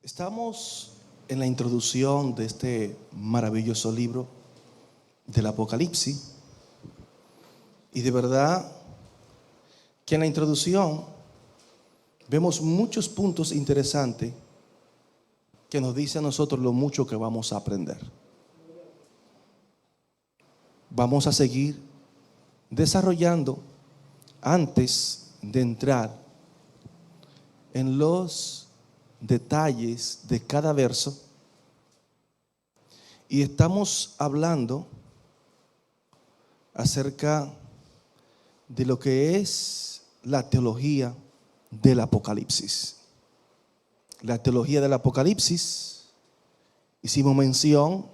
Estamos en la introducción de este maravilloso libro del Apocalipsis, y de verdad que en la introducción vemos muchos puntos interesantes que nos dice a nosotros lo mucho que vamos a aprender. Vamos a seguir desarrollando antes de entrar en los detalles de cada verso, y estamos hablando acerca de lo que es la teología del Apocalipsis. La teología del Apocalipsis, hicimos mención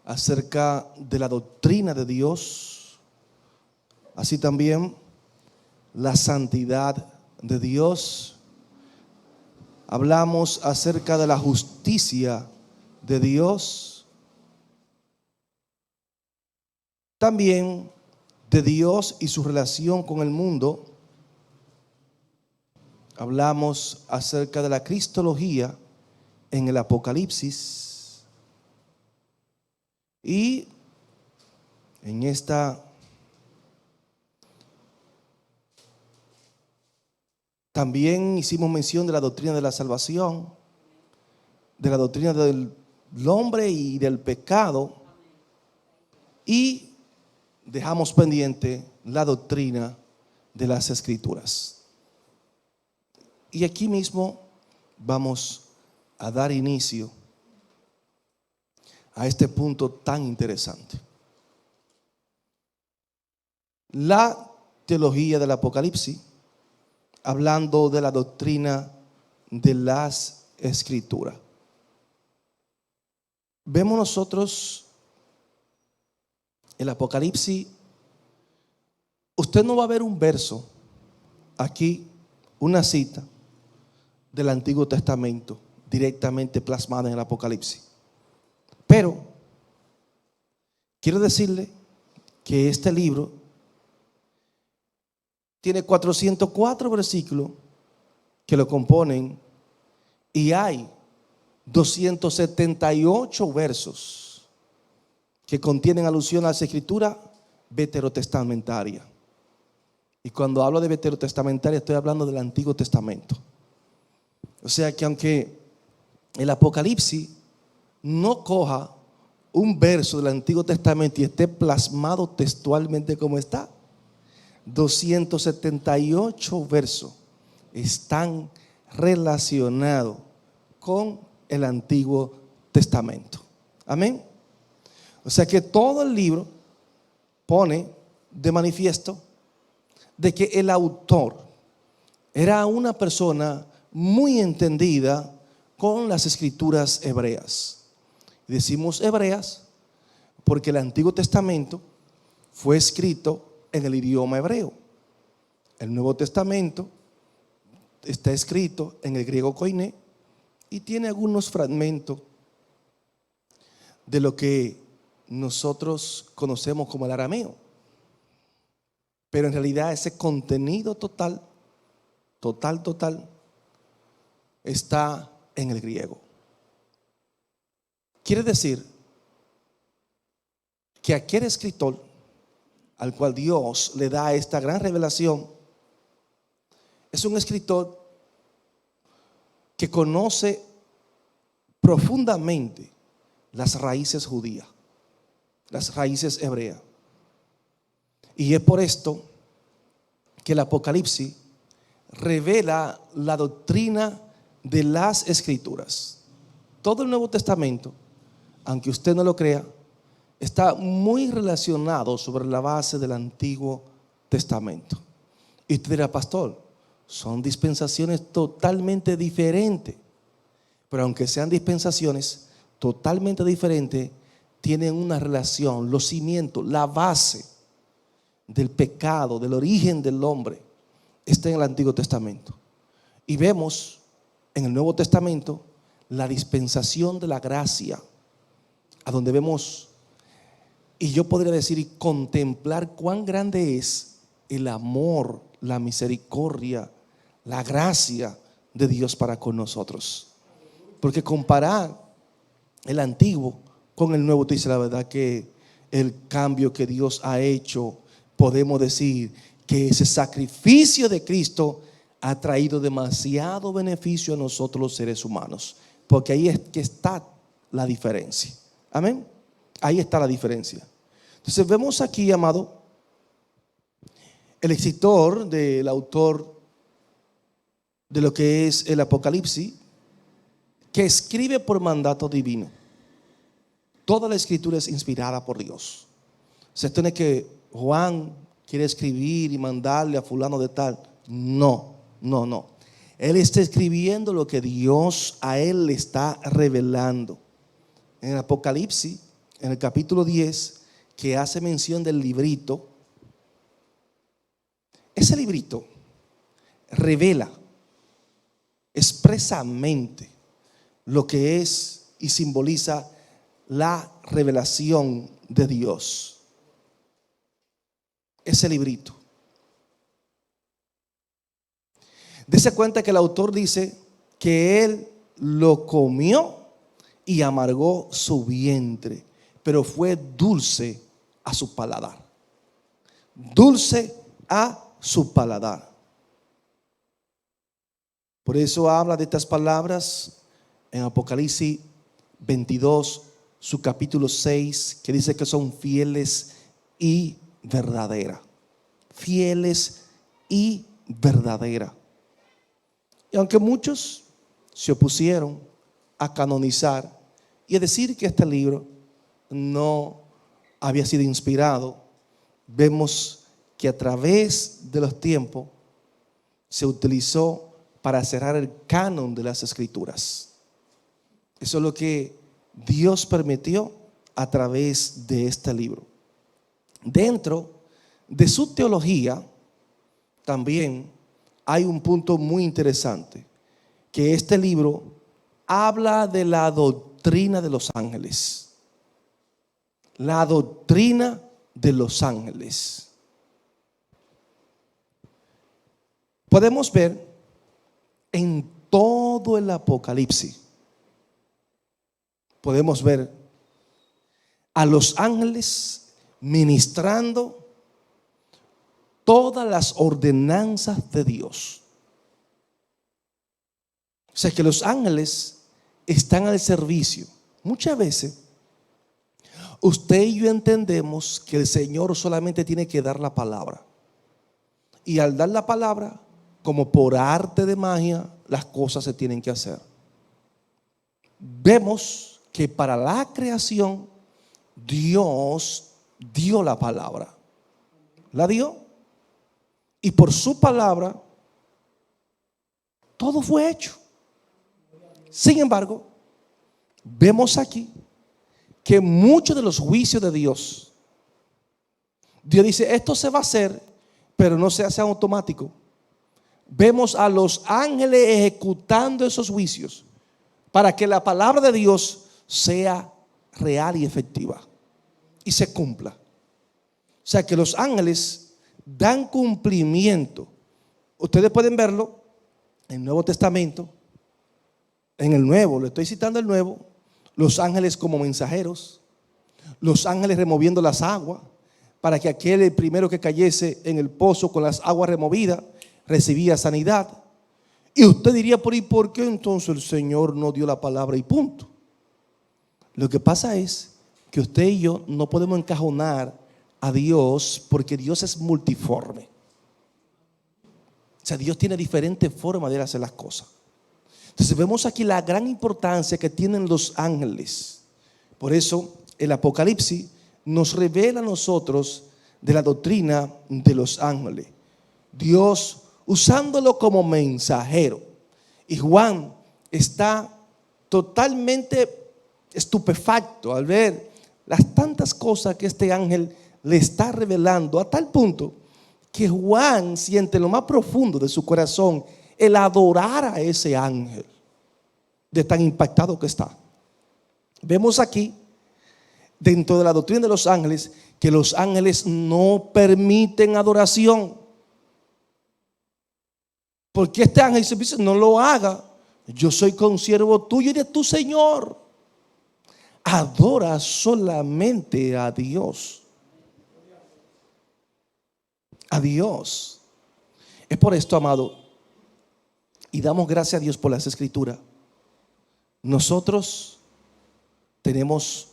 acerca de la doctrina de Dios, así también la santidad de Dios. Hablamos acerca de la justicia de Dios, también de Dios y su relación con el mundo. Hablamos acerca de la cristología en el Apocalipsis, y en esta también hicimos mención de la doctrina de la salvación, de la doctrina del hombre y del pecado, y dejamos pendiente la doctrina de las Escrituras. Y aquí mismo vamos a dar inicio a este punto tan interesante. La teología del Apocalipsis, hablando de la doctrina de las Escrituras. Vemos nosotros el Apocalipsis. Usted no va a ver un verso aquí, una cita del Antiguo Testamento directamente plasmada en el Apocalipsis. Pero quiero decirle que este libro tiene 404 versículos que lo componen, y hay 278 versos que contienen alusión a las escrituras veterotestamentarias. Y cuando hablo de veterotestamentaria estoy hablando del Antiguo Testamento. O sea que aunque el Apocalipsis no coja un verso del Antiguo Testamento y esté plasmado textualmente como está, 278 versos están relacionados con el Antiguo Testamento. Amén. O sea que todo el libro pone de manifiesto de que el autor era una persona muy entendida con las escrituras hebreas. Decimos hebreas porque el Antiguo Testamento fue escrito en el idioma hebreo. El Nuevo Testamento está escrito en el griego koiné y tiene algunos fragmentos de lo que nosotros conocemos como el arameo. Pero en realidad ese contenido total está en el griego. Quiere decir que aquel escritor al cual Dios le da esta gran revelación es un escritor que conoce profundamente las raíces judías, las raíces hebreas. Y es por esto que el Apocalipsis revela la doctrina de las Escrituras. Todo el Nuevo Testamento, aunque usted no lo crea, está muy relacionado sobre la base del Antiguo Testamento. Y usted dirá, pastor, son dispensaciones totalmente diferentes. Pero aunque sean dispensaciones totalmente diferentes, tienen una relación, los cimientos, la base del pecado, del origen del hombre, está en el Antiguo Testamento. Y vemos en el Nuevo Testamento la dispensación de la gracia, a donde vemos, y yo podría decir y contemplar cuán grande es el amor, la misericordia, la gracia de Dios para con nosotros. Porque comparar el antiguo con el nuevo, te dice la verdad que el cambio que Dios ha hecho, podemos decir que ese sacrificio de Cristo ha traído demasiado beneficio a nosotros los seres humanos. Porque ahí es que está la diferencia. Amén. Ahí está la diferencia. Entonces vemos aquí, amado, el escritor del autor de lo que es el Apocalipsis, que escribe por mandato divino. Toda la escritura es inspirada por Dios. Se tiene que Juan quiere escribir y mandarle a fulano de tal. No. Él está escribiendo lo que Dios a él le está revelando. En el Apocalipsis, en el capítulo 10, que hace mención del librito, ese librito revela expresamente lo que es y simboliza la revelación de Dios. Ese librito. Dese cuenta que el autor dice que él lo comió y amargó su vientre, pero fue dulce a su paladar. Dulce a su paladar. Por eso habla de estas palabras en Apocalipsis 22, su capítulo 6, que dice que son fieles y verdaderas. Fieles y verdaderas. Y aunque muchos se opusieron a canonizar y a decir que este libro no había sido inspirado, vemos que a través de los tiempos se utilizó para cerrar el canon de las escrituras. Eso es lo que Dios permitió a través de este libro. Dentro de su teología también hay un punto muy interesante, que este libro habla de la doctrina de los ángeles. La doctrina de los ángeles. Podemos ver en todo el Apocalipsis, podemos ver a los ángeles ministrando todas las ordenanzas de Dios. O sea que los ángeles están al servicio. Muchas veces usted y yo entendemos que el Señor solamente tiene que dar la palabra. Y al dar la palabra, como por arte de magia, las cosas se tienen que hacer. Vemos que para la creación Dios dio la palabra. La dio. Y por su palabra todo fue hecho. Sin embargo, vemos aquí que muchos de los juicios de Dios dice, esto se va a hacer, pero no se hace automático. Vemos a los ángeles ejecutando esos juicios para que la palabra de Dios sea real y efectiva y se cumpla. O sea que los ángeles dan cumplimiento. Ustedes pueden verlo en el Nuevo Testamento. En el Nuevo, le estoy citando el Nuevo, los ángeles como mensajeros, los ángeles removiendo las aguas para que aquel el primero que cayese en el pozo con las aguas removidas recibía sanidad. Y usted diría, ¿por qué entonces el Señor no dio la palabra y punto? Lo que pasa es que usted y yo no podemos encajonar a Dios porque Dios es multiforme. O sea, Dios tiene diferentes formas de hacer las cosas. Entonces vemos aquí la gran importancia que tienen los ángeles. Por eso el Apocalipsis nos revela a nosotros de la doctrina de los ángeles. Dios usándolo como mensajero. Y Juan está totalmente estupefacto al ver las tantas cosas que este ángel le está revelando, a tal punto que Juan siente en lo más profundo de su corazón el adorar a ese ángel, de tan impactado que está. Vemos aquí, dentro de la doctrina de los ángeles, que los ángeles no permiten adoración. Porque este ángel se dice, no lo haga, yo soy consiervo tuyo y de tu Señor. Adora solamente a Dios. A Dios. Es por esto, amado, y damos gracias a Dios por las Escrituras. Nosotros tenemos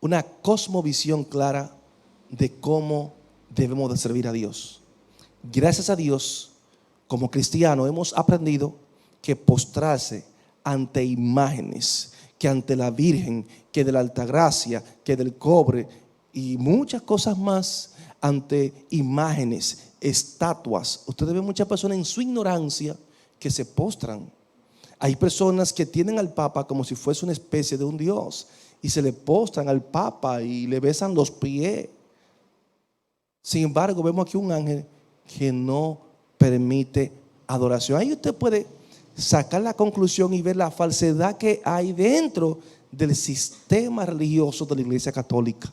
una cosmovisión clara de cómo debemos de servir a Dios. Gracias a Dios, como cristianos hemos aprendido que postrarse ante imágenes, que ante la Virgen, que de la Altagracia, que del cobre y muchas cosas más, ante imágenes, estatuas. Ustedes ven muchas personas en su ignorancia que se postran. Hay personas que tienen al Papa como si fuese una especie de un Dios y se le postran al Papa y le besan los pies. Sin embargo, vemos aquí un ángel que no permite adoración. Ahí usted puede sacar la conclusión y ver la falsedad que hay dentro del sistema religioso de la Iglesia Católica.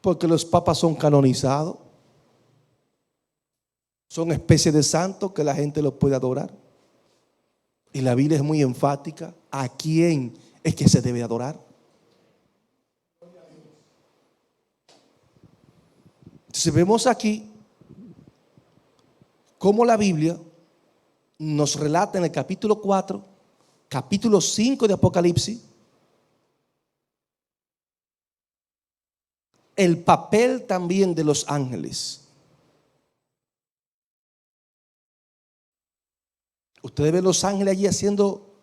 Porque los papas son canonizados, son especies de santos que la gente los puede adorar. Y la Biblia es muy enfática. ¿A quién es que se debe adorar? Entonces vemos aquí cómo la Biblia nos relata en el capítulo 4, capítulo 5 de Apocalipsis, el papel también de los ángeles. Ustedes ven los ángeles allí haciendo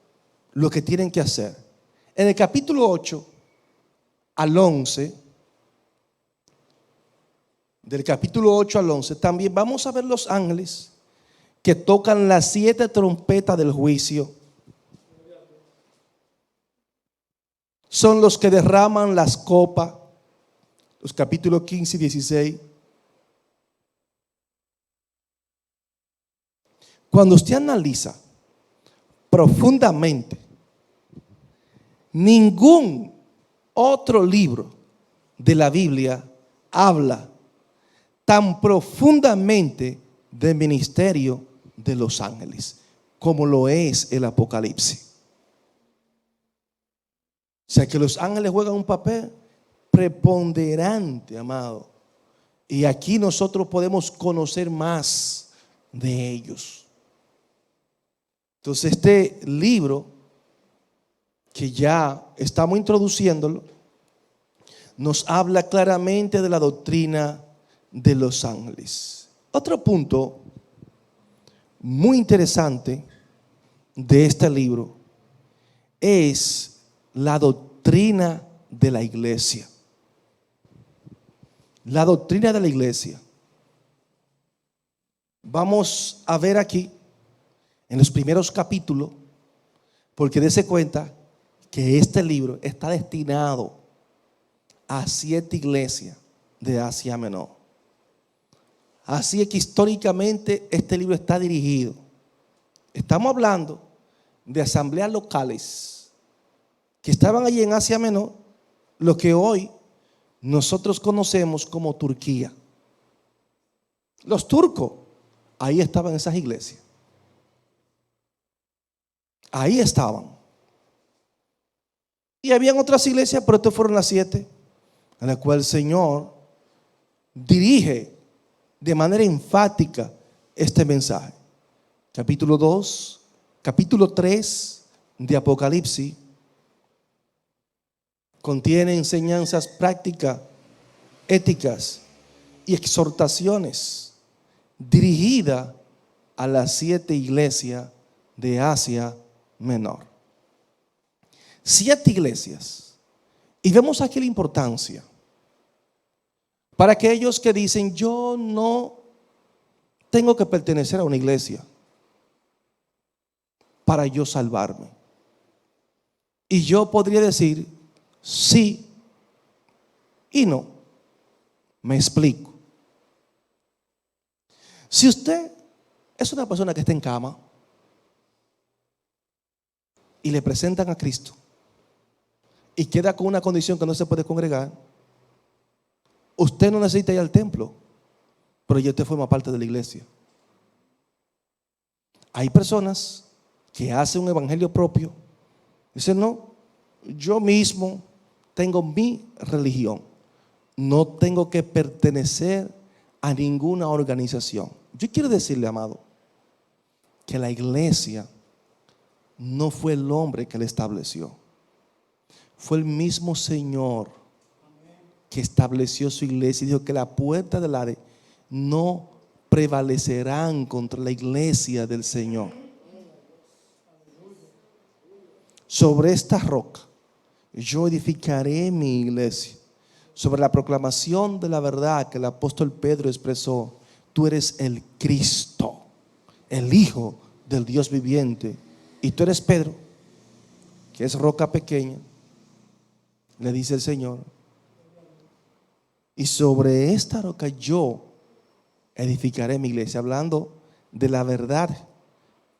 lo que tienen que hacer. En el capítulo 8 al 11, del capítulo 8 al 11, también vamos a ver los ángeles que tocan las 7 trompetas del juicio. Son los que derraman las copas, los capítulos 15 y 16. Cuando usted analiza profundamente, ningún otro libro de la Biblia habla tan profundamente del ministerio de los ángeles como lo es el Apocalipsis. O sea que los ángeles juegan un papel preponderante, amado. Y aquí nosotros podemos conocer más de ellos. Entonces este libro, que ya estamos introduciéndolo, nos habla claramente de la doctrina de los ángeles. Otro punto muy interesante de este libro es la doctrina de la iglesia. La doctrina de la iglesia. Vamos a ver aquí en los primeros capítulos, porque dése cuenta que este libro está destinado a 7 iglesias de Asia Menor. Así es que históricamente este libro está dirigido. Estamos hablando de asambleas locales que estaban allí en Asia Menor, lo que hoy nosotros conocemos como Turquía. Los turcos, ahí estaban esas iglesias. Ahí estaban. Y habían otras iglesias, pero estas fueron las 7 en las cuales el Señor dirige de manera enfática este mensaje. Capítulo 2, capítulo 3 de Apocalipsis contiene enseñanzas prácticas, éticas y exhortaciones dirigidas a las 7 iglesias de Asia Menor. 7 iglesias. Y vemos aquí la importancia para aquellos que dicen: yo no tengo que pertenecer a una iglesia para yo salvarme. Y yo podría decir sí y no. Me explico. Si usted es una persona que está en cama y le presentan a Cristo y queda con una condición que no se puede congregar, usted no necesita ir al templo, pero ya usted forma parte de la iglesia. Hay personas que hacen un evangelio propio. Dicen, no, yo mismo tengo mi religión. No tengo que pertenecer a ninguna organización. Yo quiero decirle, amado, que la iglesia no fue el hombre que la estableció. Fue el mismo Señor que estableció su iglesia y dijo que la puerta del Hades no prevalecerán contra la iglesia del Señor. Sobre esta roca yo edificaré mi iglesia. Sobre la proclamación de la verdad que el apóstol Pedro expresó, tú eres el Cristo, el Hijo del Dios viviente, y tú eres Pedro, que es roca pequeña, le dice el Señor, y sobre esta roca yo edificaré mi iglesia, hablando de la verdad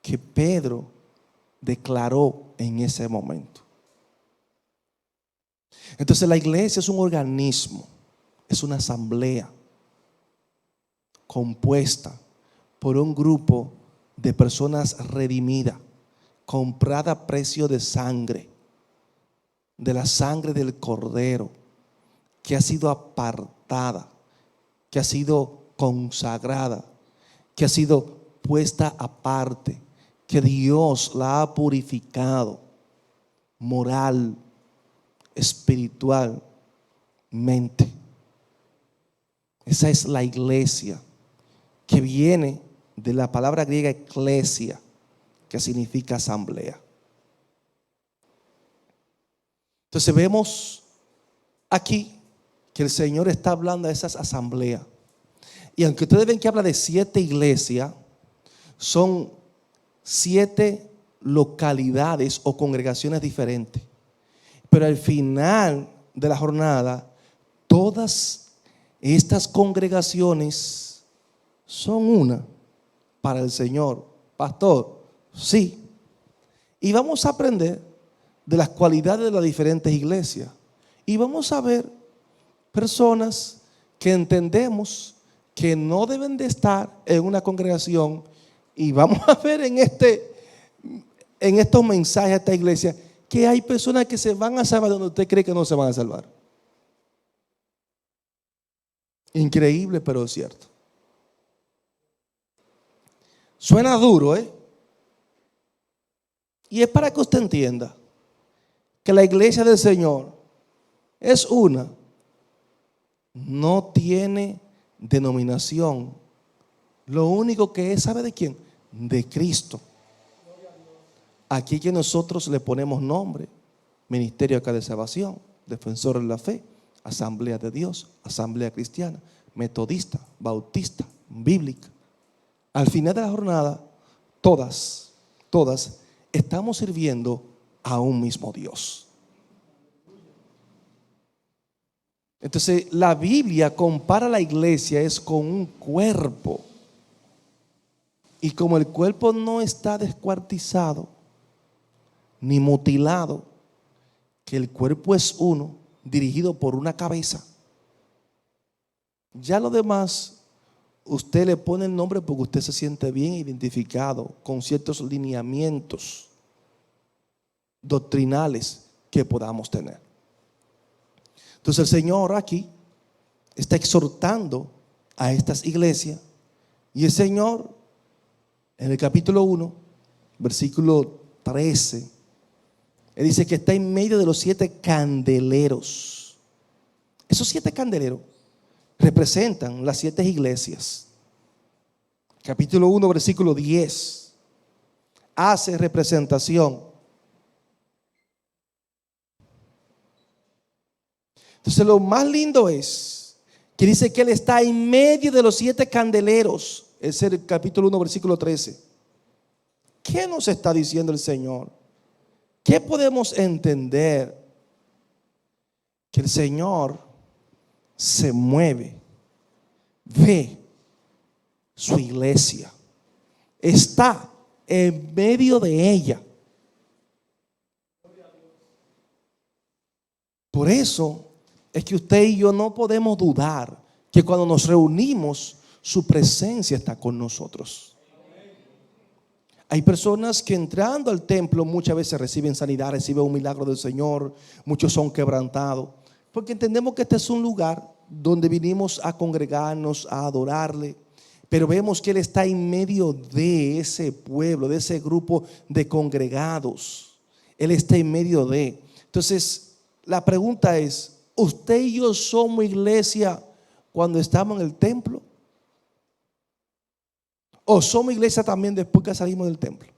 que Pedro declaró en ese momento. Entonces la iglesia es un organismo, es una asamblea compuesta por un grupo de personas redimidas, comprada a precio de sangre, de la sangre del Cordero, que ha sido apartada, que ha sido consagrada, que ha sido puesta aparte, que Dios la ha purificado moral, espiritualmente. Esa es la iglesia, que viene de la palabra griega eclesia, que significa asamblea. Entonces vemos aquí que el Señor está hablando de esas asambleas. Y aunque ustedes ven que habla de 7 iglesias, son 7 localidades o congregaciones diferentes. Pero al final de la jornada, todas estas congregaciones son una para el Señor. Pastor, sí. Y vamos a aprender de las cualidades de las diferentes iglesias. Y vamos a ver personas que entendemos que no deben de estar en una congregación. Y vamos a ver en estos mensajes a esta iglesia que hay personas que se van a salvar donde usted cree que no se van a salvar. Increíble, pero es cierto. Suena duro, ¿eh? Y es para que usted entienda que la iglesia del Señor es una. No tiene denominación. Lo único que es, ¿sabe de quién? De Cristo. Aquí que nosotros le ponemos nombre: Ministerio acá de Salvación, Defensor de la Fe, Asamblea de Dios, Asamblea Cristiana, Metodista, Bautista, Bíblica. Al final de la jornada, todas estamos sirviendo a un mismo Dios. Entonces la Biblia compara la iglesia es con un cuerpo. Y como el cuerpo no está descuartizado ni mutilado, que el cuerpo es uno, dirigido por una cabeza, ya lo demás usted le pone el nombre porque usted se siente bien identificado con ciertos lineamientos doctrinales que podamos tener. Entonces el Señor aquí está exhortando a estas iglesias, y el Señor en el capítulo 1, versículo 13, Él dice que está en medio de los 7 candeleros. Esos 7 candeleros representan las 7 iglesias. Capítulo 1, versículo 10 hace representación. Entonces lo más lindo es que dice que Él está en medio de los 7 candeleros. Es el capítulo 1, versículo 13. ¿Qué nos está diciendo el Señor? ¿Qué podemos entender? Que el Señor se mueve, ve su iglesia, está en medio de ella. Por eso es que usted y yo no podemos dudar que cuando nos reunimos, su presencia está con nosotros. Hay personas que entrando al templo muchas veces reciben sanidad, reciben un milagro del Señor, muchos son quebrantados, porque entendemos que este es un lugar donde vinimos a congregarnos, a adorarle, pero vemos que Él está en medio de ese pueblo, de ese grupo de congregados. Él está en medio de. Entonces, la pregunta es, ¿usted y yo somos iglesia cuando estamos en el templo? ¿O somos iglesia también después que salimos del templo?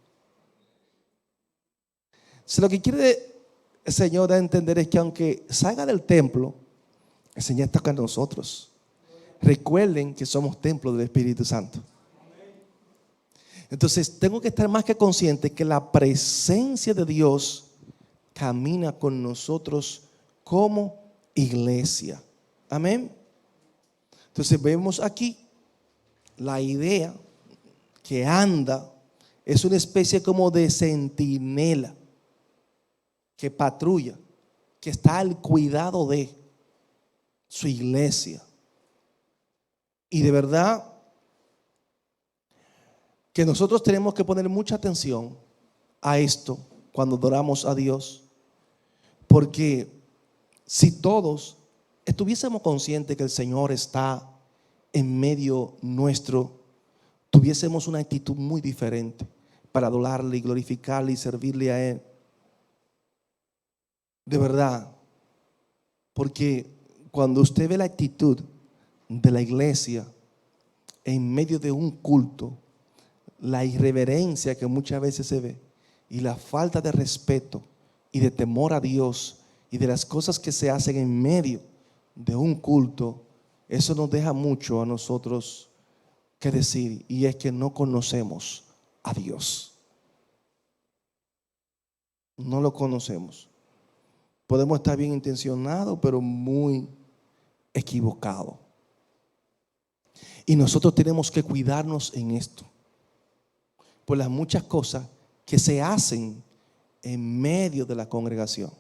Si lo que quiere el Señor da a entender es que aunque salga del templo, el Señor está con nosotros. Recuerden que somos templo del Espíritu Santo. Entonces tengo que estar más que consciente que la presencia de Dios camina con nosotros como iglesia. Amén. Entonces vemos aquí la idea que anda, es una especie como de centinela que patrulla, que está al cuidado de su iglesia. Y de verdad que nosotros tenemos que poner mucha atención a esto cuando adoramos a Dios, porque si todos estuviésemos conscientes que el Señor está en medio nuestro, tuviésemos una actitud muy diferente para adorarle y glorificarle y servirle a Él. De verdad, porque cuando usted ve la actitud de la iglesia en medio de un culto, la irreverencia que muchas veces se ve y la falta de respeto y de temor a Dios y de las cosas que se hacen en medio de un culto, eso nos deja mucho a nosotros que decir, y es que no conocemos a Dios. No lo conocemos. Podemos estar bien intencionados, pero muy equivocados. Y nosotros tenemos que cuidarnos en esto, por las muchas cosas que se hacen en medio de la congregación.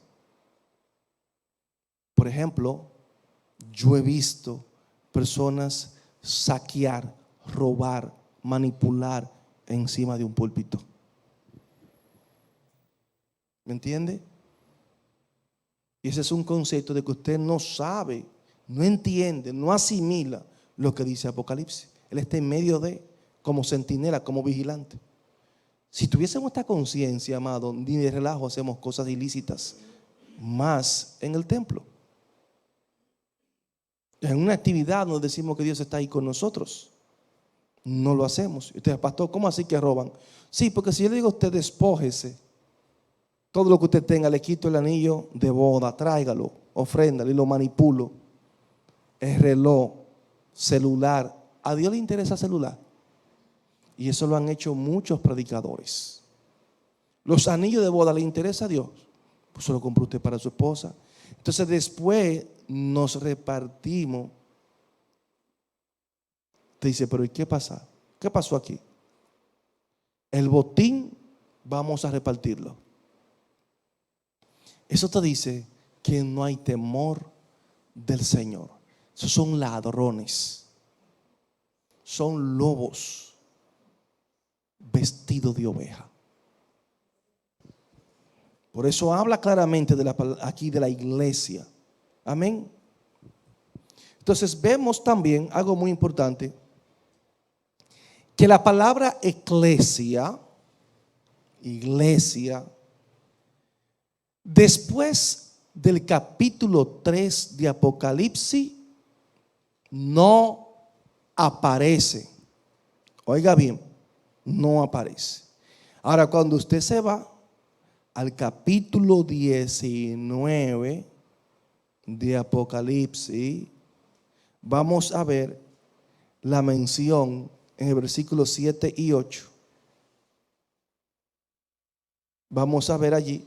Por ejemplo, yo he visto personas saquear, robar, manipular encima de un púlpito. ¿Me entiende? Y ese es un concepto de que usted no sabe, no entiende, no asimila lo que dice Apocalipsis. Él está en medio de, como centinela, como vigilante. Si tuviésemos esta conciencia, amado, ni de relajo hacemos cosas ilícitas, más en el templo. En una actividad nos decimos que Dios está ahí con nosotros. No lo hacemos. Y usted, pastor, ¿cómo así que roban? Sí, porque si yo le digo a usted, despójese, todo lo que usted tenga, le quito el anillo de boda, tráigalo, ofréndale, y lo manipulo. El reloj, celular. ¿A Dios le interesa celular? Y eso lo han hecho muchos predicadores. Los anillos de boda le interesa a Dios, pues se lo compró usted para su esposa. Entonces después nos repartimos. Te dice, pero ¿y qué pasa? ¿Qué pasó aquí? El botín vamos a repartirlo. Eso te dice que no hay temor del Señor. Esos son ladrones, son lobos vestidos de oveja. Por eso habla claramente aquí de la iglesia. Amén. Entonces vemos también algo muy importante, que la palabra iglesia, después del capítulo 3 de Apocalipsis, no aparece. Oiga bien, no aparece. Ahora, cuando usted se va al capítulo 19 de Apocalipsis, vamos a ver la mención en el versículo 7 y 8. Vamos a ver allí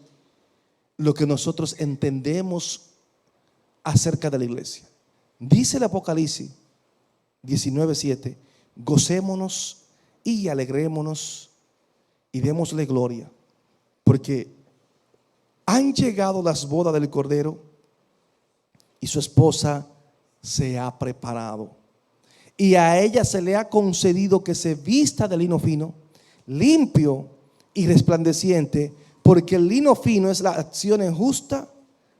lo que nosotros entendemos acerca de la iglesia. Dice el Apocalipsis 19:7: gocémonos y alegrémonos y démosle gloria, porque han llegado las bodas del Cordero y su esposa se ha preparado. Y a ella se le ha concedido que se vista de lino fino, limpio y resplandeciente, porque el lino fino es la acción justa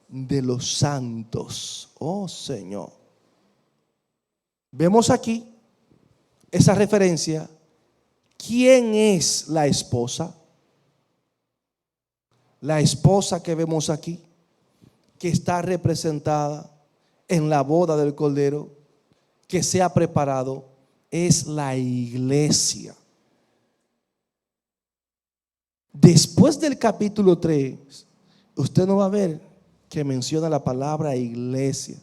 de los santos. Oh Señor. Vemos aquí esa referencia. ¿Quién es la esposa? La esposa que vemos aquí, que está representada en la boda del Cordero, que se ha preparado, es la iglesia. Después del capítulo 3, usted no va a ver que menciona la palabra iglesia.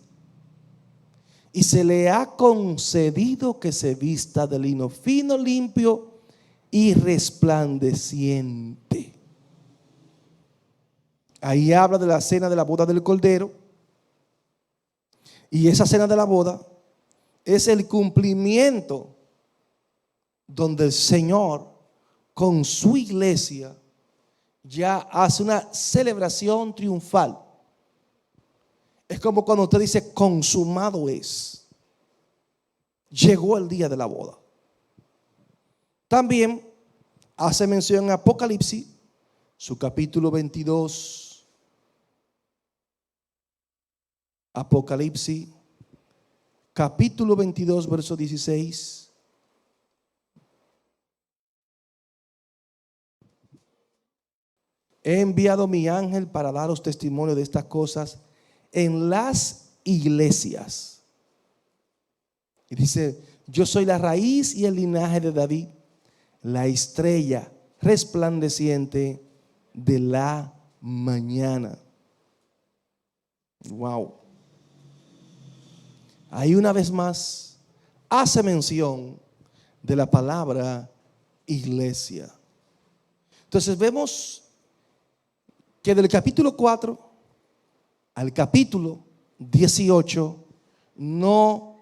Y se le ha concedido que se vista de lino fino, limpio y resplandeciente. Ahí habla de la cena de la boda del Cordero. Y esa cena de la boda es el cumplimiento donde el Señor con su iglesia ya hace una celebración triunfal. Es como cuando usted dice consumado es. Llegó el día de la boda. También hace mención en Apocalipsis, su capítulo 22. Apocalipsis, capítulo 22, verso 16. He enviado mi ángel para daros testimonio de estas cosas en las iglesias. Y dice: yo soy la raíz y el linaje de David, la estrella resplandeciente de la mañana. Wow. Ahí una vez más hace mención de la palabra iglesia. Entonces vemos que del capítulo 4 al capítulo 18 no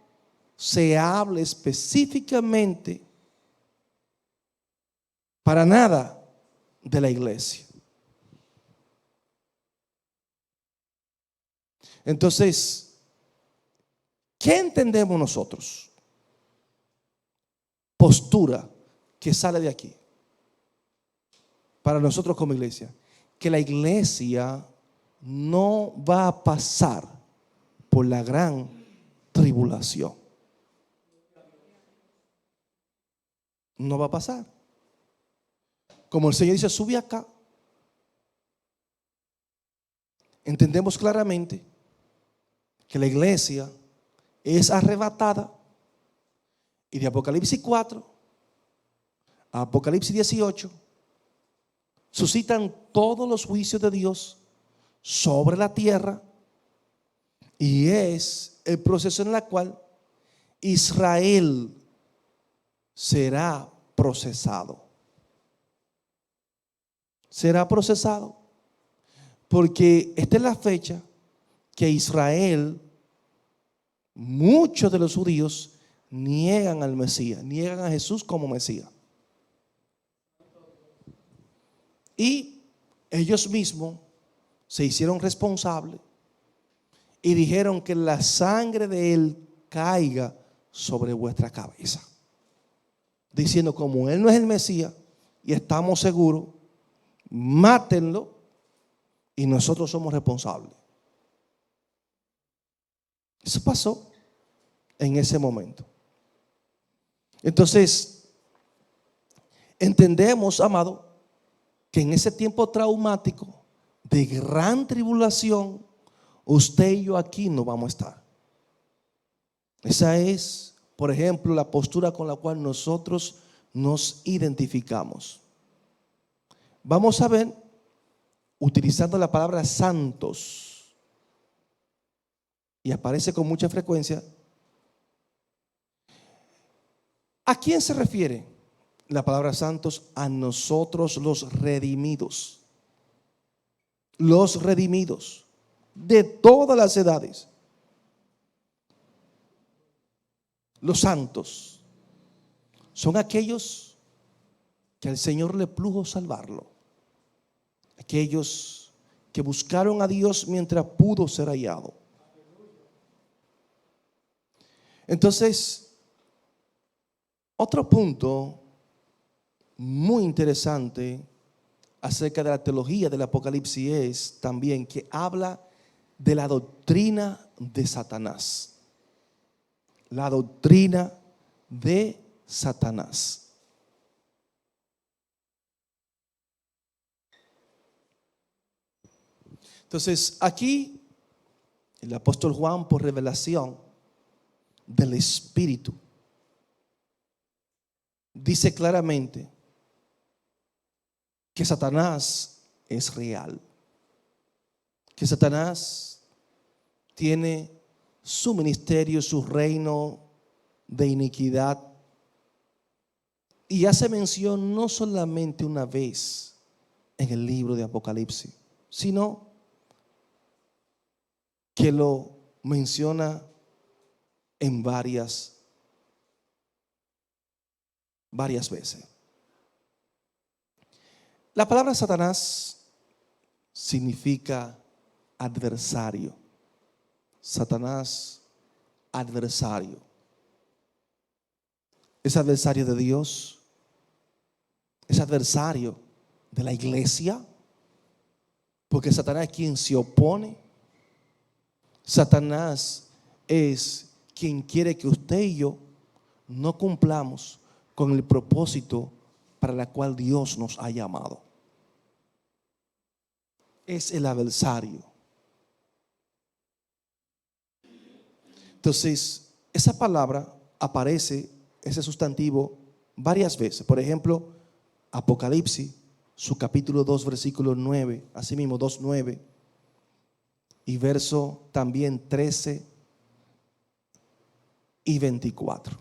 se habla específicamente para nada de la iglesia. Entonces, ¿qué entendemos nosotros? Postura que sale de aquí para nosotros como iglesia, que la iglesia no va a pasar por la gran tribulación. No va a pasar. Como el Señor dice, sube acá. Entendemos claramente que la iglesia es arrebatada, y de Apocalipsis 4 a Apocalipsis 18 suscitan todos los juicios de Dios sobre la tierra, y es el proceso en el cual Israel será procesado. Será procesado porque esta es la fecha que Israel, muchos de los judíos niegan al Mesías, niegan a Jesús como Mesías. Y ellos mismos se hicieron responsables y dijeron que la sangre de él caiga sobre vuestra cabeza, diciendo, como él no es el Mesías y estamos seguros, mátenlo y nosotros somos responsables. Eso pasó en ese momento. Entonces, entendemos, amado, que en ese tiempo traumático de gran tribulación, usted y yo aquí no vamos a estar. Esa es, por ejemplo, la postura con la cual nosotros nos identificamos. Vamos a ver, utilizando la palabra santos, y aparece con mucha frecuencia. ¿A quién se refiere la palabra santos? A nosotros los redimidos. Los redimidos de todas las edades. Los santos son aquellos que al Señor le plugo salvarlo. Aquellos que buscaron a Dios mientras pudo ser hallado. Entonces, otro punto muy interesante acerca de la teología del Apocalipsis es también que habla de la doctrina de Satanás. La doctrina de Satanás. Entonces, aquí el apóstol Juan, por revelación del Espíritu, dice claramente que Satanás es real, que Satanás tiene su ministerio, su reino de iniquidad, y hace mención no solamente una vez en el libro de Apocalipsis, sino que lo menciona en varias veces. La palabra Satanás significa adversario. Satanás, adversario. Es adversario de Dios. Es adversario de la iglesia. Porque Satanás es quien se opone. Satanás es quien quiere que usted y yo no cumplamos con el propósito para el cual Dios nos ha llamado. Es el adversario. Entonces, esa palabra aparece, ese sustantivo, varias veces. Por ejemplo, Apocalipsis, su capítulo 2, versículo 9, así mismo 2:9, y verso también 13 y 24.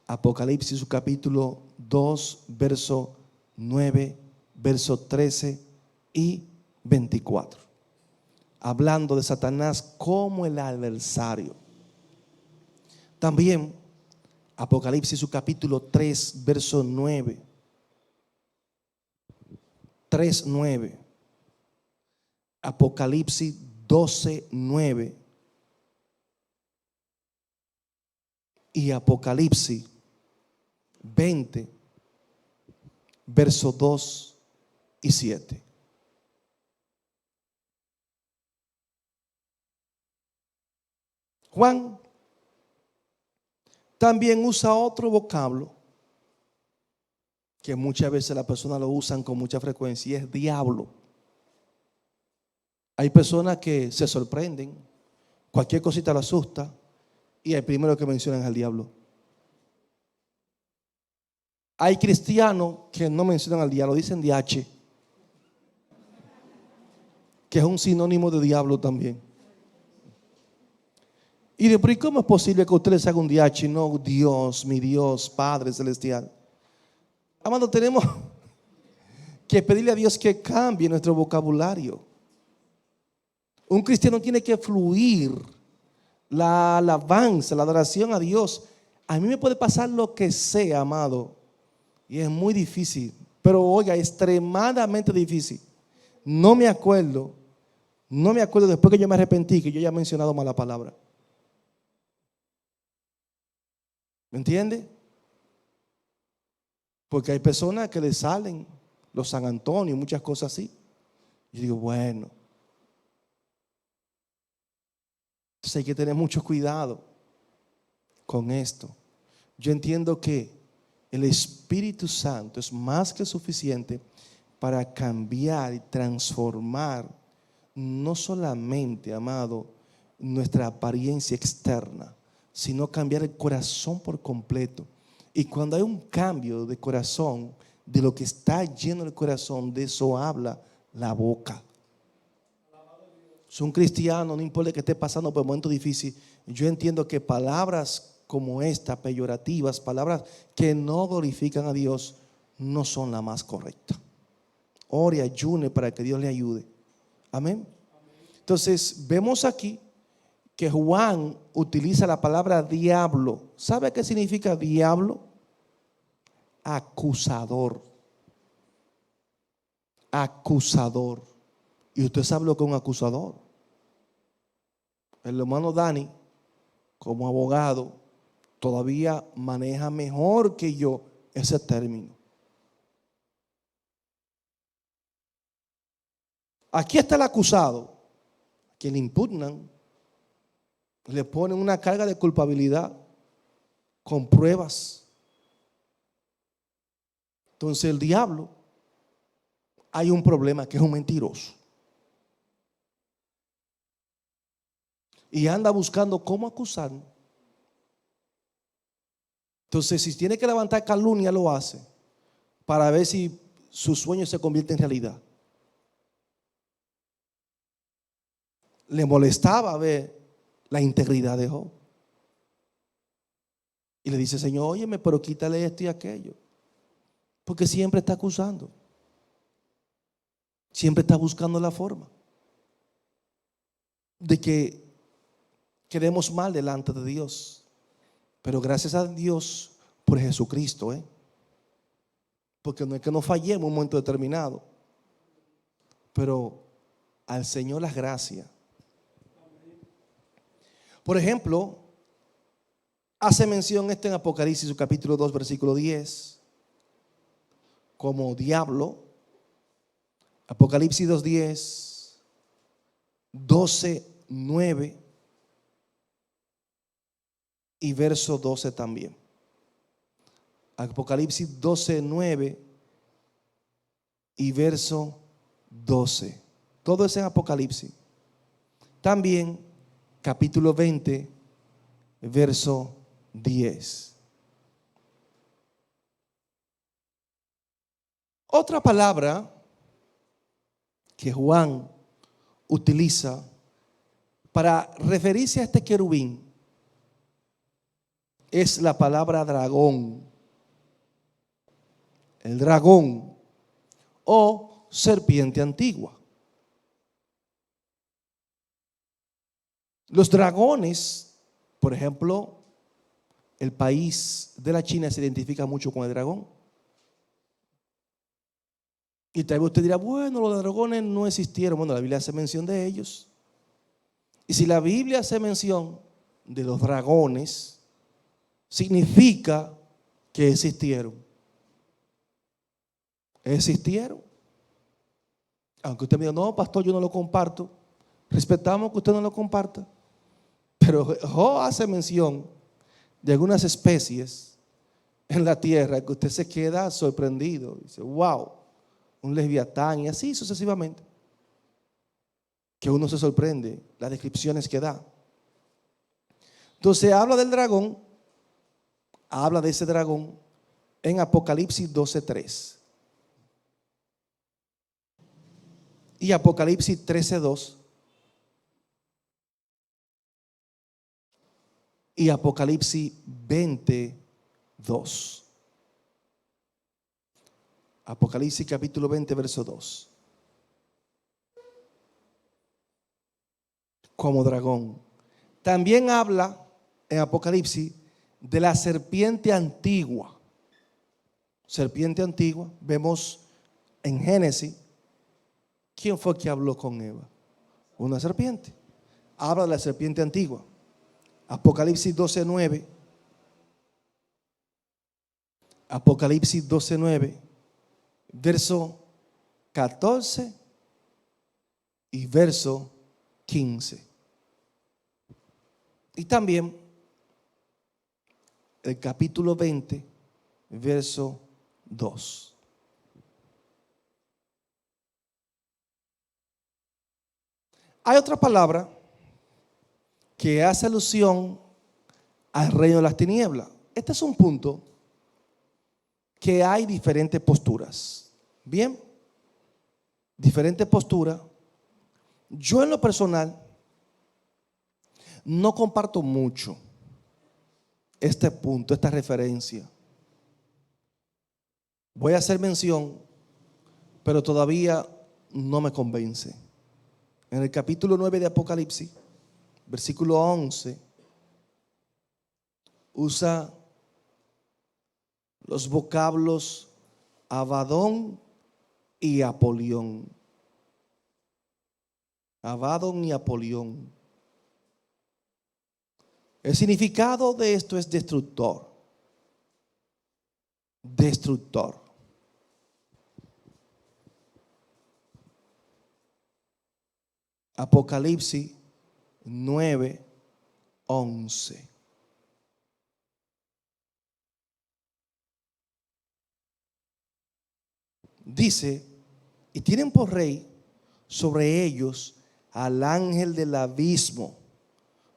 Apocalipsis, su capítulo 2, verso 9, verso 13 y 24. Hablando de Satanás como el adversario. También Apocalipsis, su capítulo 3, verso 9. 3:9. Apocalipsis 12:9. Y Apocalipsis 20, versos 2 y 7. Juan también usa otro vocablo que muchas veces las personas lo usan con mucha frecuencia, y es diablo. Hay personas que se sorprenden, cualquier cosita lo asusta, y el primero que mencionan es al diablo. Hay cristianos que no mencionan al diablo, dicen DH, que es un sinónimo de diablo también. Y de por ¿cómo es posible que usted les haga un DH y no Dios, mi Dios, Padre Celestial? Amado, tenemos que pedirle a Dios que cambie nuestro vocabulario. Un cristiano tiene que fluir la alabanza, la adoración a Dios. A mí me puede pasar lo que sea, amado, y es muy difícil, pero oiga, extremadamente difícil. No me acuerdo después que yo me arrepentí que yo haya mencionado mala palabra. ¿Me entiende? Porque hay personas que le salen los San Antonio, muchas cosas así. Yo digo, bueno, entonces hay que tener mucho cuidado con esto. Yo entiendo que el Espíritu Santo es más que suficiente para cambiar y transformar no solamente, amado, nuestra apariencia externa, sino cambiar el corazón por completo. Y cuando hay un cambio de corazón, de lo que está lleno el corazón, de eso habla la boca. Es un cristiano, no importa que esté pasando por un momento difícil, yo entiendo que palabras como esta, peyorativas, palabras que no glorifican a Dios, no son las más correctas. Ore, ayune para que Dios le ayude. Amén. Entonces, vemos aquí que Juan utiliza la palabra diablo. ¿Sabe qué significa diablo? Acusador. Acusador. Y usted sabe lo que es un acusador. El hermano Dani, como abogado, todavía maneja mejor que yo ese término. Aquí está el acusado, que le impugnan, le ponen una carga de culpabilidad con pruebas. Entonces el diablo, hay un problema, que es un mentiroso. Y anda buscando cómo acusarnos. Entonces, si tiene que levantar calumnia, lo hace para ver si su sueño se convierte en realidad. Le molestaba ver la integridad de Job. Y le dice, Señor, óyeme, pero quítale esto y aquello. Porque siempre está acusando. Siempre está buscando la forma de que quedemos mal delante de Dios. Pero gracias a Dios por Jesucristo, porque no es que nos fallemos en un momento determinado, pero al Señor las gracias. Por ejemplo, hace mención en Apocalipsis capítulo 2 versículo 10 como diablo. Apocalipsis 2:10, 12:9 y verso 12 también. Apocalipsis 12:9 y verso 12. Todo es en Apocalipsis. También capítulo 20, verso 10. Otra palabra que Juan utiliza para referirse a este querubín es la palabra dragón. El dragón o serpiente antigua. Los dragones, por ejemplo, el país de la China se identifica mucho con el dragón. Y tal vez usted dirá, bueno, los dragones no existieron. Bueno, la Biblia hace mención de ellos. Y si la Biblia hace mención de los dragones, significa que existieron. Existieron. Aunque usted me diga, no, pastor, yo no lo comparto. Respetamos que usted no lo comparta. Pero Job hace mención de algunas especies en la tierra que usted se queda sorprendido. Dice, wow, un leviatán y así sucesivamente. Que uno se sorprende las descripciones que da. Entonces habla del dragón, habla de ese dragón en Apocalipsis 12:3 y Apocalipsis 13:2 y Apocalipsis 20:2. Apocalipsis capítulo 20, verso 2. Como dragón. También habla en Apocalipsis de la serpiente antigua. Serpiente antigua. Vemos en Génesis, ¿quién fue que habló con Eva? Una serpiente. Habla de la serpiente antigua. Apocalipsis 12:9. Apocalipsis 12:9, verso 14 y verso 15. Y también el capítulo 20, verso 2. Hay otra palabra que hace alusión al reino de las tinieblas. Este es un punto que hay diferentes posturas. Bien, diferentes posturas. Yo en lo personal no comparto mucho este punto, esta referencia. Voy a hacer mención, pero todavía no me convence. En el capítulo 9 de Apocalipsis, versículo 11, usa los vocablos Abadón y Apolión. Abadón y Apolión. El significado de esto es destructor. Destructor. Apocalipsis 9:11. Dice, y tienen por rey sobre ellos al ángel del abismo,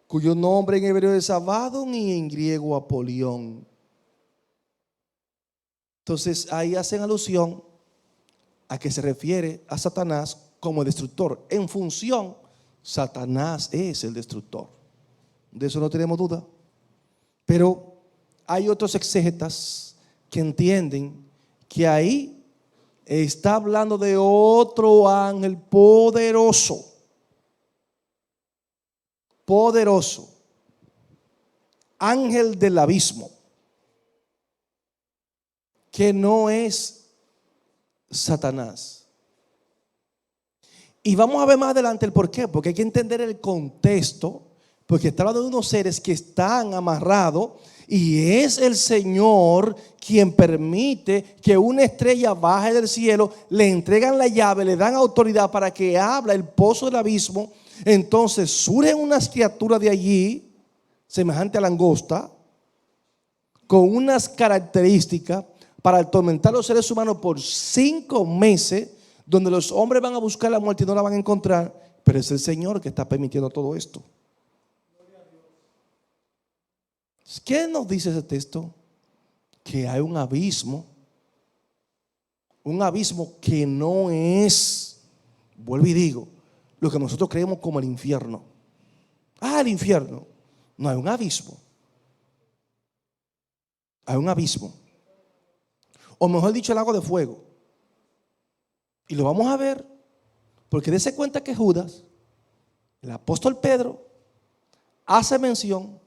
cuyo nombre en hebreo es Abadón y en griego Apolión. Entonces ahí hacen alusión a que se refiere a Satanás como destructor. En función, Satanás es el destructor. De eso no tenemos duda. Pero hay otros exégetas que entienden que ahí está hablando de otro ángel poderoso. Poderoso. Ángel del abismo. Que no es Satanás. Y vamos a ver más adelante el por qué. Porque hay que entender el contexto. Porque está hablando de unos seres que están amarrados. Y es el Señor quien permite que una estrella baje del cielo, le entregan la llave, le dan autoridad para que abra el pozo del abismo. Entonces surgen unas criaturas de allí, semejante a langosta, con unas características para atormentar a los seres humanos por 5 meses, donde los hombres van a buscar la muerte y no la van a encontrar. Pero es el Señor que está permitiendo todo esto. ¿Qué nos dice ese texto? Que hay un abismo que no es, vuelvo y digo, lo que nosotros creemos como el infierno. El infierno. No, hay un abismo. Hay un abismo. O mejor dicho, el lago de fuego. Y lo vamos a ver, porque dése cuenta que Judas, el apóstol Pedro, hace mención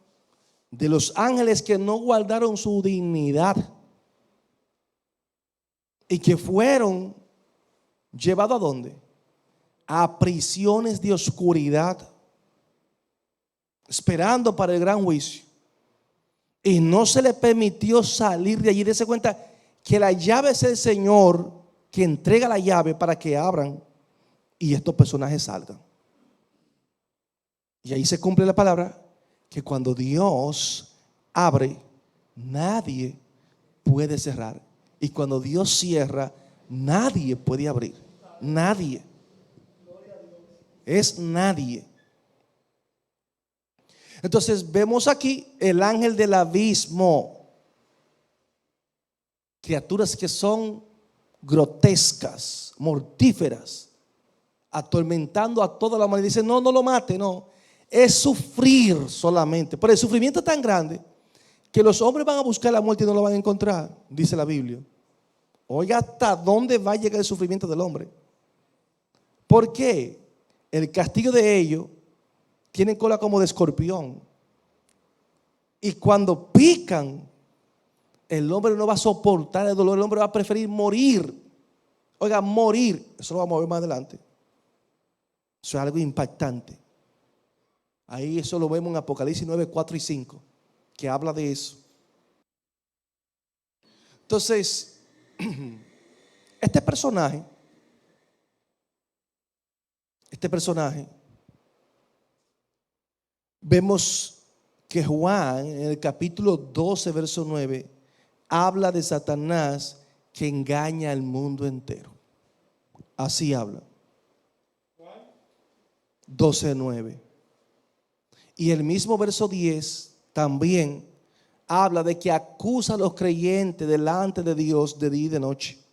de los ángeles que no guardaron su dignidad y que fueron llevados ¿a dónde? A prisiones de oscuridad, esperando para el gran juicio. Y no se le permitió salir de allí. Dese cuenta que la llave es el Señor que entrega la llave para que abran y estos personajes salgan. Y ahí se cumple la palabra que cuando Dios abre, nadie puede cerrar. Y cuando Dios cierra, nadie puede abrir. Nadie. Es nadie. Entonces vemos aquí el ángel del abismo. Criaturas que son grotescas, mortíferas, atormentando a toda la humanidad. Dice, no lo mate, no. Es sufrir solamente. Pero el sufrimiento es tan grande que los hombres van a buscar la muerte y no la van a encontrar, dice la Biblia. Oiga, ¿hasta dónde va a llegar el sufrimiento del hombre? ¿Por qué? El castigo de ellos tiene cola como de escorpión. Y cuando pican, el hombre no va a soportar el dolor. El hombre va a preferir morir. Oiga, morir. Eso lo vamos a ver más adelante. Eso es algo impactante. Ahí eso lo vemos en Apocalipsis 9, 4 y 5, que habla de eso. Entonces, este personaje, vemos que Juan en el capítulo 12, verso 9, habla de Satanás que engaña al mundo entero. Así habla. 12, 9. Y el mismo verso 10 también habla de que acusa a los creyentes delante de Dios de día y de noche.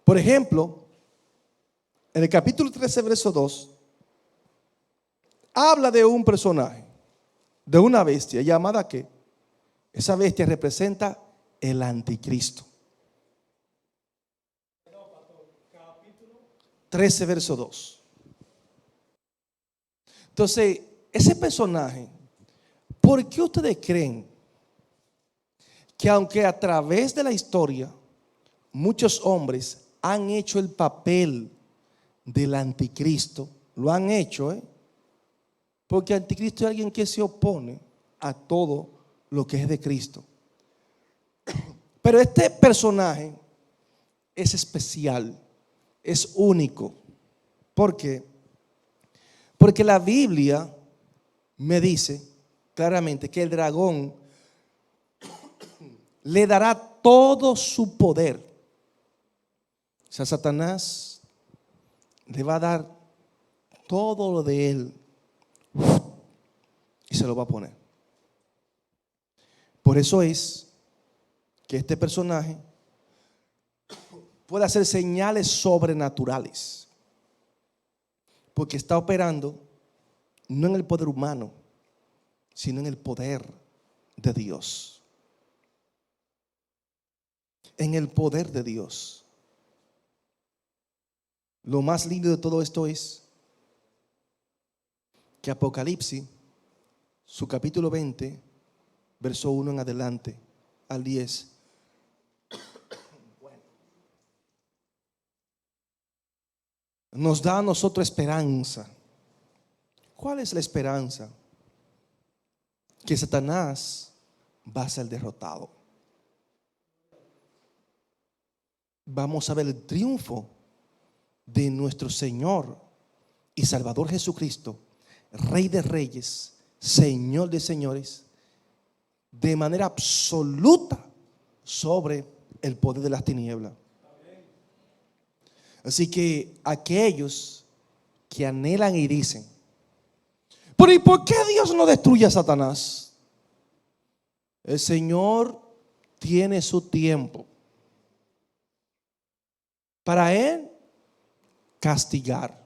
Por ejemplo, en el capítulo 13, verso 2, habla de un personaje, de una bestia llamada ¿qué? Esa bestia representa el anticristo. 13, verso 2. Entonces, ese personaje, ¿por qué ustedes creen que aunque a través de la historia muchos hombres han hecho el papel del anticristo? Lo han hecho, porque anticristo es alguien que se opone a todo lo que es de Cristo. Pero este personaje es especial es único. ¿Por qué? Porque la Biblia me dice claramente que el dragón le dará todo su poder. O sea, Satanás le va a dar todo lo de él y se lo va a poner. Por eso es que este personaje puede hacer señales sobrenaturales, porque está operando no en el poder humano, sino en el poder de Dios. En el poder de Dios. Lo más lindo de todo esto es que Apocalipsis, su capítulo 20, verso 1 en adelante al 10, nos da a nosotros esperanza. ¿Cuál es la esperanza? Que Satanás va a ser derrotado. Vamos a ver el triunfo de nuestro Señor y Salvador Jesucristo, Rey de Reyes, Señor de Señores, de manera absoluta sobre el poder de las tinieblas. Así que aquellos que anhelan y dicen: pero ¿y por qué Dios no destruye a Satanás? El Señor tiene su tiempo para Él castigar,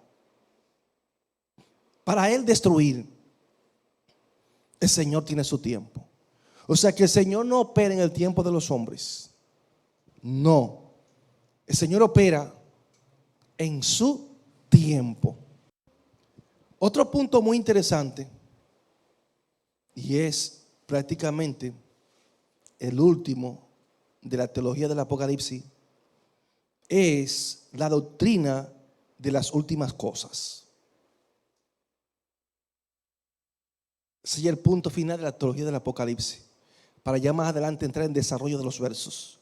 para Él destruir. El Señor tiene su tiempo. O sea que el Señor no opera en el tiempo de los hombres. No. El Señor opera en su tiempo. Otro punto muy interesante, y es prácticamente el último de la teología del Apocalipsis, es la doctrina de las últimas cosas. Sería el punto final de la teología del Apocalipsis, para ya más adelante entrar en desarrollo de los versos.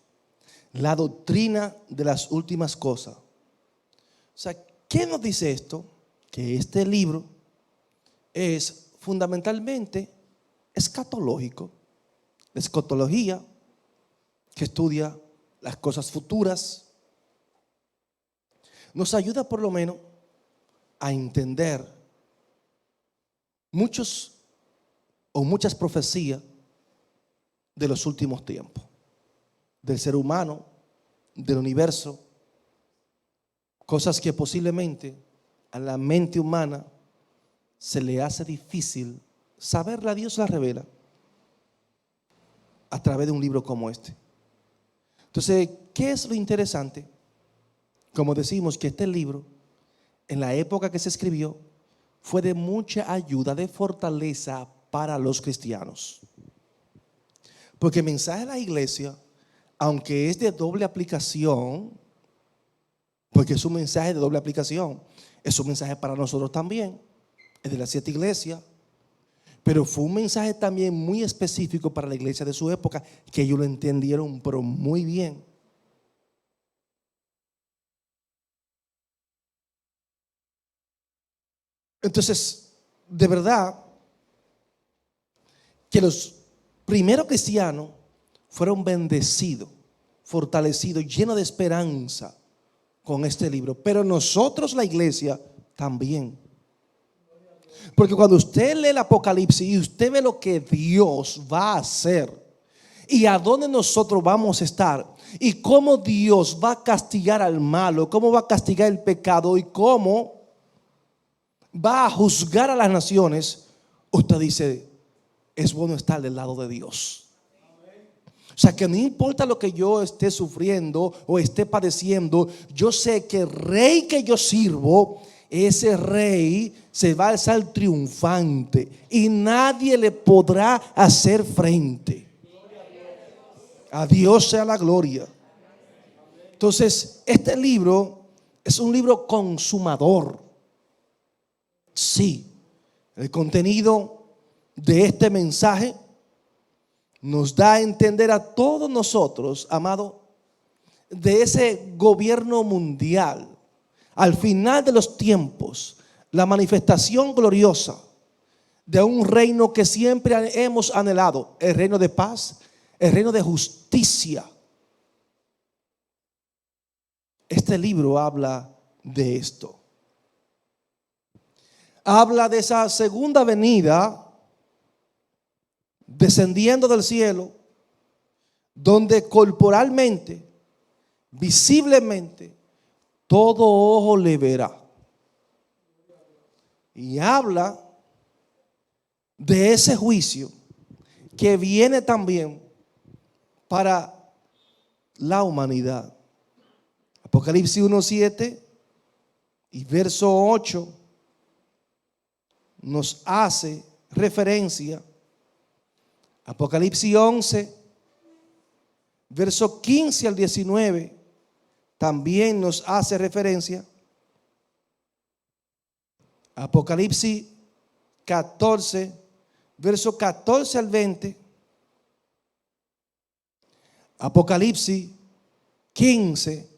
La doctrina de las últimas cosas. O sea, ¿qué nos dice esto? Que este libro es fundamentalmente escatológico. La escatología, que estudia las cosas futuras, nos ayuda por lo menos a entender muchas profecías de los últimos tiempos, del ser humano, del universo, cosas que posiblemente a la mente humana se le hace difícil saberla. Dios la revela a través de un libro como este. Entonces, ¿qué es lo interesante? Como decimos, que este libro, en la época que se escribió, fue de mucha ayuda, de fortaleza para los cristianos. Porque el mensaje de la iglesia, aunque es de doble aplicación, porque es un mensaje de doble aplicación, es un mensaje para nosotros también, es de las 7 iglesias, pero fue un mensaje también muy específico para la iglesia de su época, que ellos lo entendieron pero muy bien. Entonces, de verdad que los primeros cristianos fueron bendecidos, fortalecidos, llenos de esperanza con este libro. Pero nosotros, la iglesia, también. Porque cuando usted lee el Apocalipsis y usted ve lo que Dios va a hacer y a dónde nosotros vamos a estar y cómo Dios va a castigar al malo, cómo va a castigar el pecado y cómo va a juzgar a las naciones, usted dice: es bueno estar del lado de Dios. O sea, que no importa lo que yo esté sufriendo o esté padeciendo, yo sé que el rey que yo sirvo, ese rey se va a alzar triunfante y nadie le podrá hacer frente. A Dios sea la gloria. Entonces, este libro es un libro consumador. Sí, el contenido de este mensaje nos da a entender a todos nosotros, amado, de ese gobierno mundial al final de los tiempos, la manifestación gloriosa de un reino que siempre hemos anhelado, el reino de paz, el reino de justicia. Este libro habla de esto. Habla de esa segunda venida descendiendo del cielo, donde corporalmente, visiblemente, todo ojo le verá. Y habla de ese juicio que viene también para la humanidad. Apocalipsis 1:7 y verso 8 nos hace referencia. Apocalipsis 11, verso 15 al 19, también nos hace referencia. Apocalipsis 14, verso 14 al 20. Apocalipsis 15,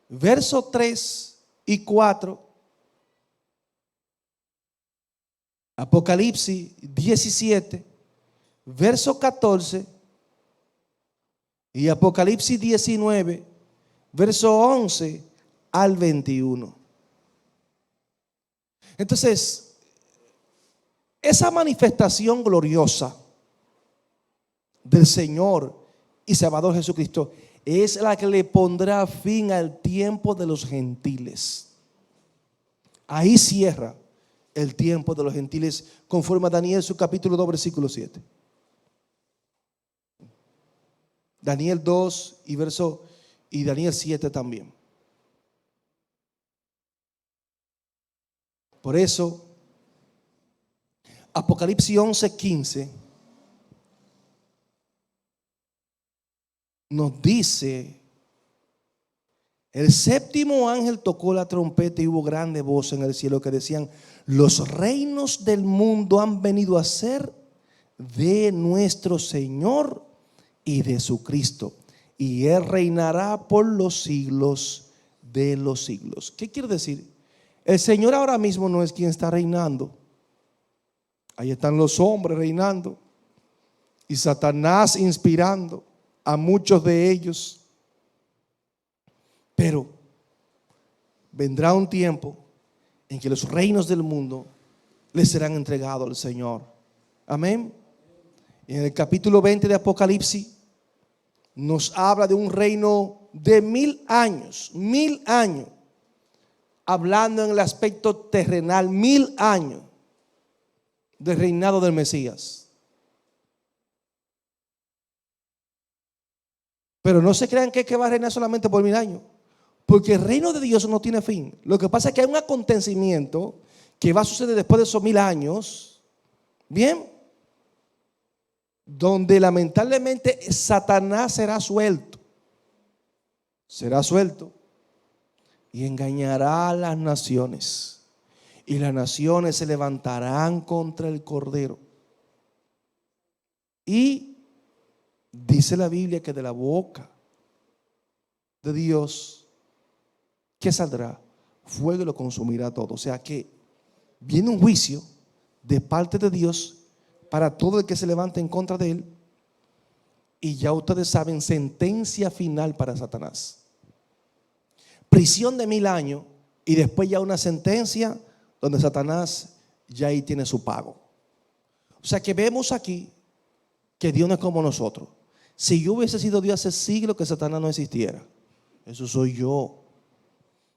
verso 3 y 4. Apocalipsis 17, verso 14. Y Apocalipsis 19, verso 11 al 21. Entonces, esa manifestación gloriosa del Señor y Salvador Jesucristo es la que le pondrá fin al tiempo de los gentiles. Ahí cierra el tiempo de los gentiles, conforme a Daniel, su capítulo 2, versículo 7. Daniel 2 y Daniel 7 también. Por eso, Apocalipsis 11:15 nos dice: el séptimo ángel tocó la trompeta y hubo grande voz en el cielo que decían: los reinos del mundo han venido a ser de nuestro Señor y de su Cristo, y Él reinará por los siglos de los siglos. ¿Qué quiere decir? El Señor ahora mismo no es quien está reinando. Ahí están los hombres reinando y Satanás inspirando a muchos de ellos. Pero vendrá un tiempo en que los reinos del mundo les serán entregados al Señor. Amén. En el capítulo 20 de Apocalipsis nos habla de un reino de 1000 años, 1000 años, hablando en el aspecto terrenal, 1000 años del reinado del Mesías. Pero no se crean que va a reinar solamente por 1000 años, porque el reino de Dios no tiene fin. Lo que pasa es que hay un acontecimiento que va a suceder después de esos 1000 años, bien, donde lamentablemente Satanás será suelto y engañará a las naciones, y las naciones se levantarán contra el Cordero. Y dice la Biblia que de la boca de Dios, ¿qué saldrá? Fuego y lo consumirá todo. O sea que viene un juicio de parte de Dios para todo el que se levante en contra de Él. Y ya ustedes saben, sentencia final para Satanás. Prisión de 1000 años y después ya una sentencia donde Satanás ya ahí tiene su pago. O sea que vemos aquí que Dios no es como nosotros. Si yo hubiese sido Dios hace siglos, que Satanás no existiera. Eso soy yo.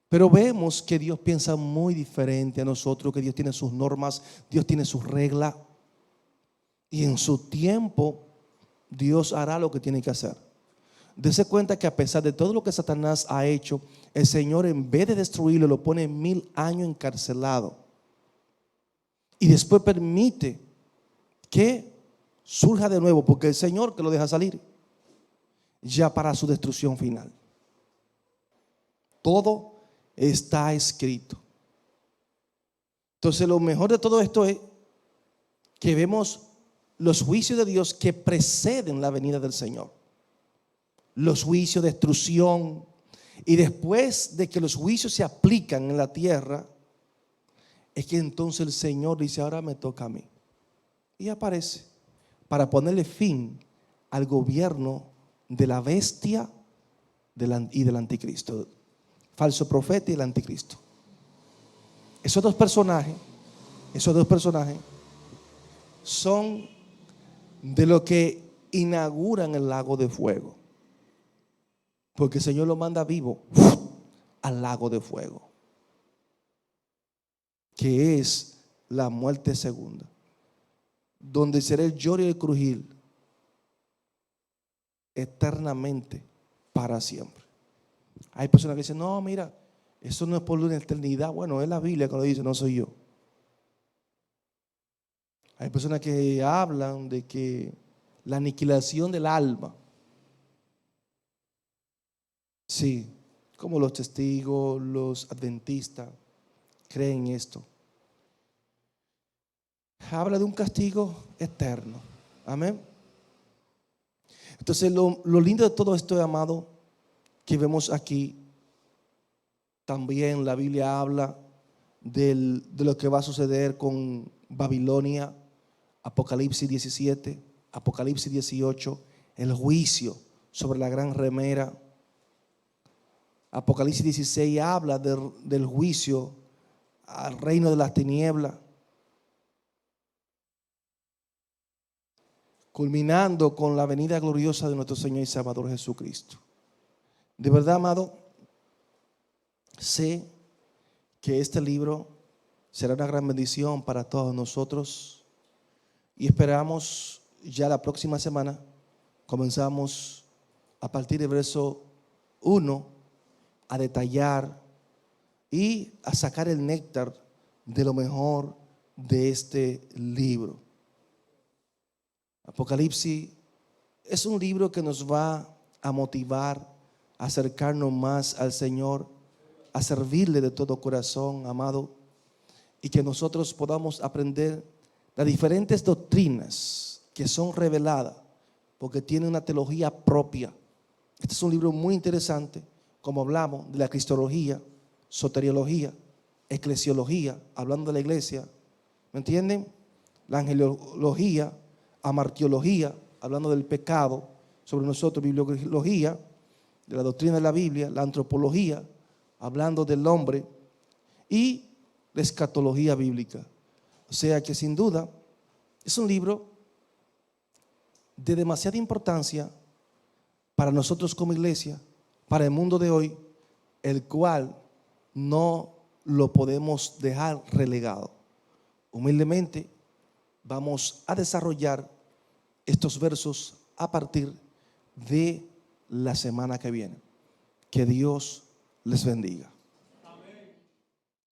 Pero vemos que Dios piensa muy diferente a nosotros, que Dios tiene sus normas, Dios tiene sus reglas. Y en su tiempo Dios hará lo que tiene que hacer. Dese cuenta que a pesar de todo lo que Satanás ha hecho, el Señor, en vez de destruirlo, lo pone 1000 años encarcelado. Y después permite que surja de nuevo, porque el Señor que lo deja salir ya para su destrucción final. Todo está escrito. Entonces, lo mejor de todo esto es que vemos los juicios de Dios que preceden la venida del Señor. Los juicios de destrucción, Y después de que los juicios se aplican en la tierra, es que entonces el Señor dice, ahora me toca a mí. Y aparece para ponerle fin al gobierno de la bestia y del anticristo. Falso profeta y el anticristo. Esos dos personajes son de lo que inauguran el lago de fuego. Porque el Señor lo manda vivo al lago de fuego, que es la muerte segunda, donde será el lloro y el crujir eternamente para siempre. Hay personas que dicen, no, mira, eso no es por una eternidad. Bueno, es la Biblia que lo dice, no soy yo. Hay personas que hablan de que la aniquilación del alma, sí, como los testigos, los adventistas, creen esto. Habla de un castigo eterno. Amén. Entonces lo lindo de todo esto, amado, que vemos aquí, también la Biblia habla de lo que va a suceder con Babilonia, Apocalipsis 17, Apocalipsis 18, el juicio sobre la gran remera. Apocalipsis 16 habla del juicio al reino de las tinieblas, culminando con la venida gloriosa de nuestro Señor y Salvador Jesucristo. De verdad, amado, sé que este libro será una gran bendición para todos nosotros y esperamos ya la próxima semana comenzamos a partir del verso 1 a detallar y a sacar el néctar de lo mejor de este libro. Apocalipsis es un libro que nos va a motivar a acercarnos más al Señor, a servirle de todo corazón, amado, y que nosotros podamos aprender las diferentes doctrinas que son reveladas, porque tiene una teología propia. Este es un libro muy interesante, como hablamos de la cristología, soteriología, eclesiología, hablando de la iglesia, ¿me entienden? La angelología, amartiología, hablando del pecado sobre nosotros, bibliología, de la doctrina de la Biblia, la antropología, hablando del hombre, y la escatología bíblica. O sea que sin duda es un libro de demasiada importancia para nosotros como iglesia, para el mundo de hoy, el cual no lo podemos dejar relegado. Humildemente vamos a desarrollar estos versos a partir de la semana que viene. Que Dios les bendiga.